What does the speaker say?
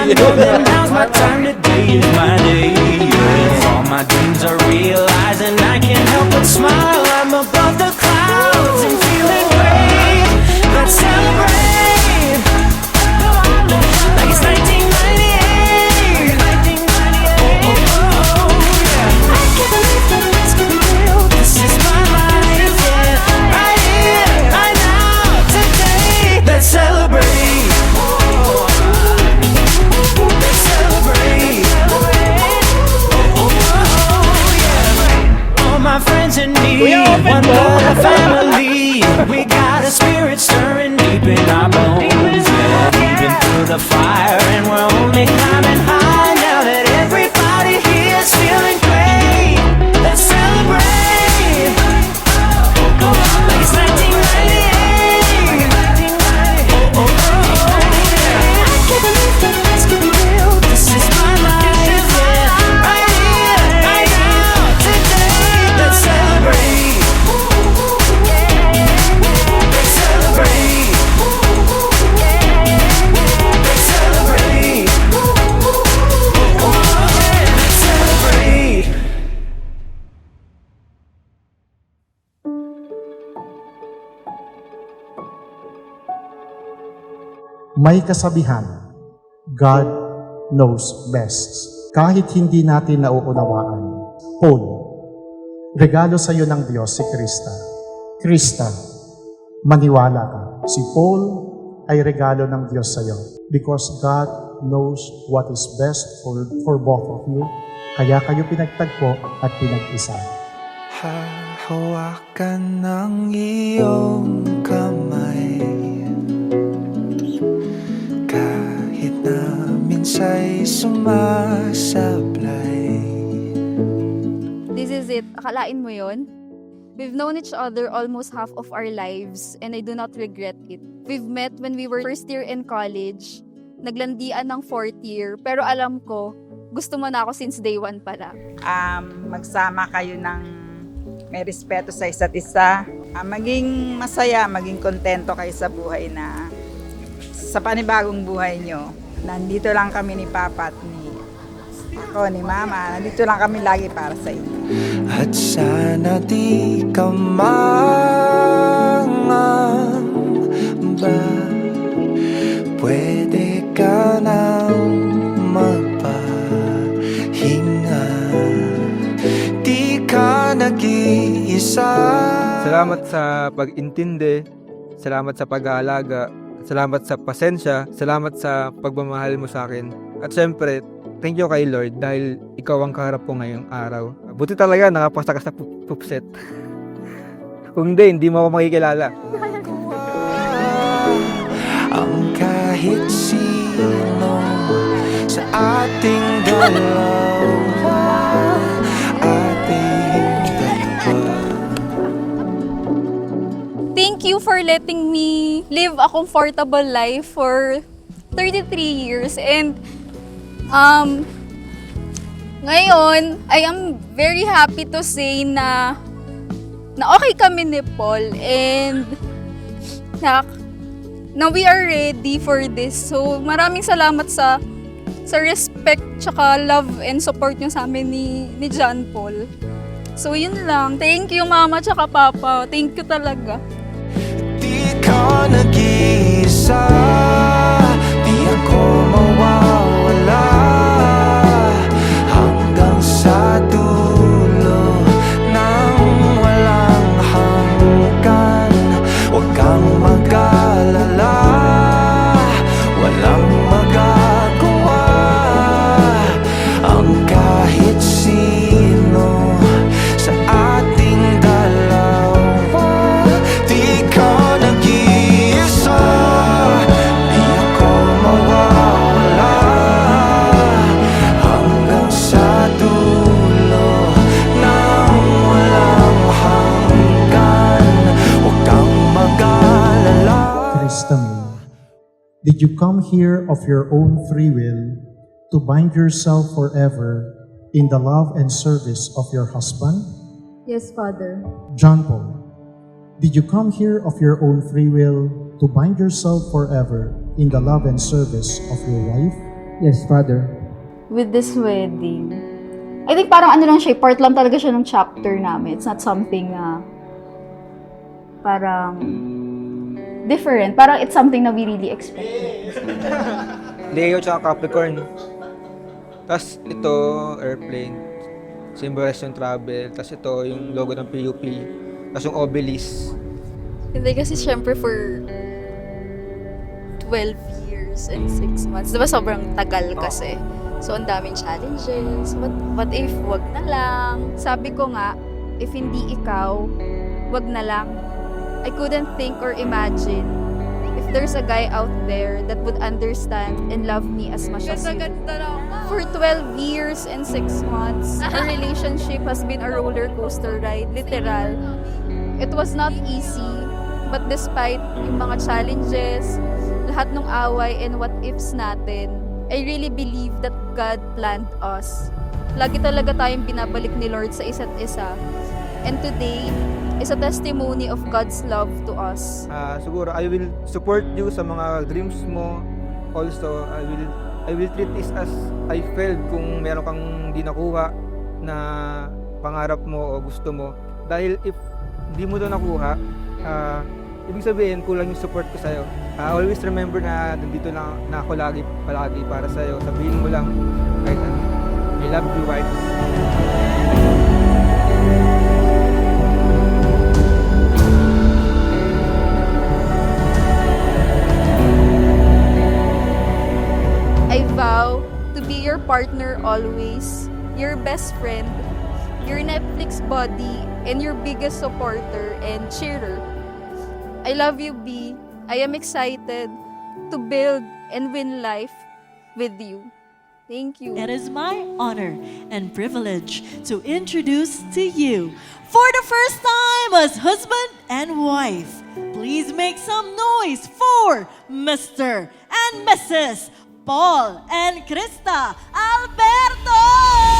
Well, then now's my time, today is my day. If all my dreams are realized and I can't help but smile, I'm above the clouds and feeling great. Let's celebrate like it's 1998. Oh, yeah. I can't believe that it's gonna be real. This is my life, yeah. Right here, right now, today. Let's celebrate. Let's celebrate. All my friends and me, one love family. We got a spirit stirring deep in our bones. Yeah, we've been through the fire and we're only climbing high. Now that everybody here's feeling great, let's celebrate like it's 1998. I can't believe that it's gonna be real. This is my life, yeah. Right here, right now, today. Let's celebrate. Let's celebrate. Let's celebrate. Let's celebrate. May kasabihan, God knows best. Kahit hindi natin nauunawaan. Paul, regalo sa iyo ng Diyos si Krista. Krista, maniwala ka. Si Paul ay regalo ng Diyos sa iyo because God knows what is best for both of you. Kaya kayo pinagtagpo at pinag-isa. Hahawakan ng iyong kamay, kahit na minsa'y sumasablay. This is it. Akalain mo yon? We've known each other almost half of our lives and I do not regret it. We've met when we were first year in college, naglandian ng fourth year, pero alam ko, gusto mo na ako since day one pala. Magsama kayo ng may respeto sa isa't isa. Maging masaya, maging kontento kayo sa buhay na sa panibagong buhay nyo. Nandito lang kami ni Papa at ni Mama. Nandito lang kami lagi para sa inyo. At sana di ka mangamba, pwede ka nang magpahinga. Di ka nag-iisa. Salamat sa pag-intindi, salamat sa pag-aalaga, salamat sa pasensya, salamat sa pagmamahal mo sa akin. At syempre, thank you kay Lord dahil ikaw ang kaharap ko ngayong araw. Buti talaga nakapasta ka sa pupset. Kung hindi mo ako makikilala. Ang kahit sino sa ating dalawa, Thank you for letting me live a comfortable life for 33 years and ngayon, I am very happy to say na okay kami ni Paul and na we are ready for this. So maraming salamat sa respect tsaka love and support niyo sa amin ni John Paul. So yun lang. Thank you Mama tsaka Papa. Thank you talaga. Di ka nag-iisa, di ako mawawala hanggang sa dulo ng walang hanggan. Huwag kang mag-alala, walang magagawa ang kahit sino sa ating dalawa. Di ka nag-iisa, di ako mawawala hanggang sa dulo ng walang hanggan. Huwag kang mag-alala. Krista May, did you come here of your own free will to bind yourself forever in the love and service of your husband? Yes, Father. John Paul, did you come here of your own free will to bind yourself forever in the love and service of your wife? Yes, Father. With this wedding, I think parang ano lang siya, part lang talaga siya ng chapter namin. It's not something na parang different. Parang it's something na we really expected. Leo tsaka Capricorn. Tapos ito, airplane. Symbolize yung travel. Tapos ito, yung logo ng PUP. Tapos yung obelisk. Hindi kasi syempre for 12 years and 6 months. Diba sobrang tagal kasi. So, ang daming challenges. What if wag na lang? Sabi ko nga, if hindi ikaw, wag na lang. I couldn't think or imagine if there's a guy out there that would understand and love me as much as you. For 12 years and 6 months, our relationship has been a roller coaster ride, literal. It was not easy, but despite yung mga challenges, lahat ng away and what ifs natin, I really believe that God planned us. Lagi talaga tayong binabalik ni Lord sa isa't isa. And today is a testimony of God's love to us. Siguro, I will support you sa mga dreams mo. Also, I will treat this as I failed kung meron kang di nakuha na pangarap mo o gusto mo. Dahil if di mo to nakuha, ibig sabihin, kulang yung support ko sa'yo. Always remember na nandito na ako palagi para sa'yo. Sabihin mo lang, kahit ano, I love you, wife. I vow to be your partner always, your best friend, your Netflix buddy, and your biggest supporter and cheerer. I love you, B. I am excited to build and win life with you. Thank you. It is my honor and privilege to introduce to you, for the first time as husband and wife, please make some noise for Mr. and Mrs. Paul and Krista Alberto!